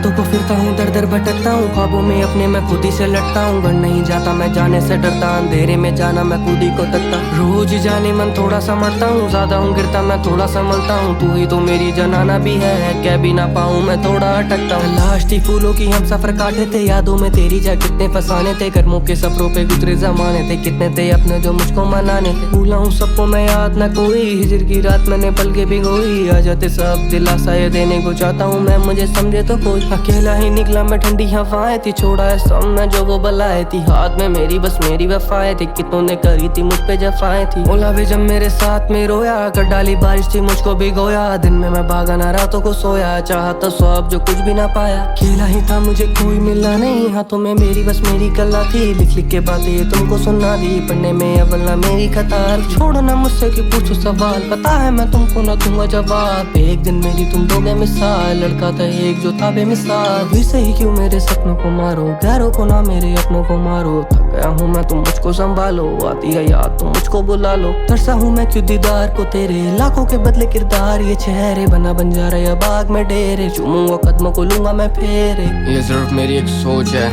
रातों को फिरता हूँ दर दर भटकता हूँ, ख्वाबों में अपने मैं खुद ही से लटता हूँ। घर नहीं जाता मैं जाने से डरता, अंधेरे में जाना मैं खुद ही को तकता। रोज जाने मन थोड़ा सा मरता हूँ, ज्यादा हूँ गिरता मैं थोड़ा संभलता हूँ। तू ही तो मेरी जनाना भी है, कह भी ना पाऊँ मैं थोड़ा अटकता हूँ। लाश थी फूलों की हम सफर काटे थे, यादों में तेरी जा कितने फसाने थे। गर्मों के सफरों पे गुजरे जमाने थे, कितने थे अपने जो मुझको मनाने थे। भूला हूँ सबको मैं याद न कोई, हिजर की रात मैंने पल के भिगोई। आ जाते सब दिलासा ये देने को चाहता हूँ मैं, मुझे समझे तो कोई। अकेला ही निकला मैं ठंडी हवाएं थी, छोड़ा है सब मैं जो वो बलाए थी। हाथ में मेरी बस मेरी वफाएं थी, कितनों ने करी थी मुझ पे जफाएं थी। बोला भी जब मेरे साथ में रोया, कर डाली बारिश थी मुझको भिगोया। दिन में मैं भागा ना रातों को सोया, चाहा तो सब जो कुछ भी ना पाया। अकेला ही था मुझे कोई मिला नहीं, हाथों में मेरी बस मेरी कला थी। लिख लिख के बातें ये तुमको सुना दी, पढ़ने में अव्वल ना मेरी कतार। छोड़ो ना मुझसे कि पूछो सवाल, पता है मैं तुमको ना दूंगा जवाब। एक दिन मेरी तुम दोगे मिसाल, लड़का था एक जो था बेमिसाल। फिर से ही क्यों मेरे सपनों को मारो, गैरों को ना मेरे अपनों को मारो। थक गया हूँ मैं तुम मुझको संभालो, आती है याद तुम मुझको बुला लो। तरसा हूँ मैं क्यों दीदार को तेरे, लाखों के बदले किरदार ये चेहरे बन जा रहे बाग में डेरे। चूमूंगा कदमों को लूंगा मैं फेरे। ये सिर्फ मेरी एक सोच है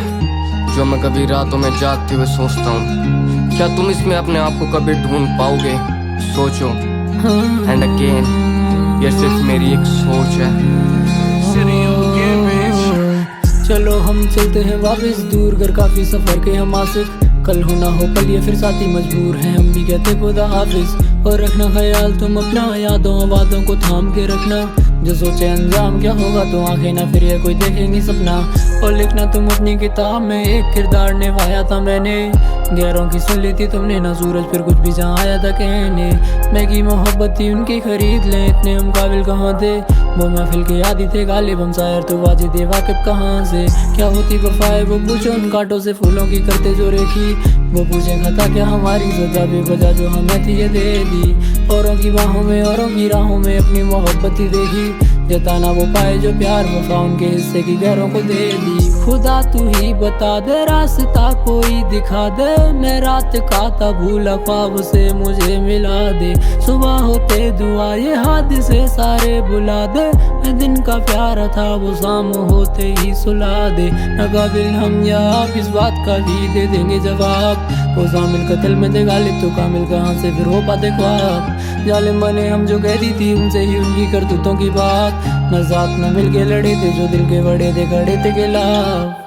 जो मैं कभी रातों में जागते हुए सोचता हूँ। क्या तुम इसमें अपने आप को कभी ढूंढ पाओगे? सोचो एंड अगेन, ये सिर्फ मेरी एक सोच है। चलो हम चलते हैं वापस दूर, घर काफी सफर के हम आसिक। कल हो ना हो कल ये फिर साथी मजबूर हैं, हम भी कहते खुदा हाफिज। और रखना ख्याल तुम अपना, यादों वादों को थाम के रखना। जो सोचे अंजाम क्या होगा तो आंखें ना फिर ये कोई देखेंगी सपना। और लिखना तुम अपनी किताब में, एक किरदार निभाया था मैंने। गैरों की सुन ली थी तुमने ना सूरज, फिर कुछ भी जहाँ आया था कहने। मैं की मोहब्बत थी उनकी खरीद लें, इतने हम काबिल कहाँ थे। वो महफिल के आदि थे गालिब हम शायर, तो वाजिद वाकिफ कहाँ से। क्या होती वफाएं वो पूछो, उन कांटों से फूलों की करते जो रेखी। वो पूछे खता क्या हमारी सजा बेवजह जो हमें थी ये दे दी। औरों की बाहों में औरों की राहों में अपनी मोहब्बत ही देखी। जताना वो पाए जो प्यार, वफा उनके हिस्से की गैरों को दे दी। खुदा तू ही बता दे रास्ता कोई दिखा दे, मैं रात का था भूला ख्वाब से मुझे मिला दे। सुबह होते दुआ ये हादसे सारे बुला दे, मैं दिन का प्यारा था वो शाम होते ही सुला दे। न काबिल हम या आप इस बात का भी दे देंगे जवाब। वो जामिल कत्ल में थे गालिब तो कामिल कहाँ से फिर हो पाते ख्वाब। जालिम बने हम जो कहती थी उनसे ही उनकी करतूतों की बात। न जात न मिल के लड़े थे जो दिल के बड़े थे खड़े थे खिलाफ।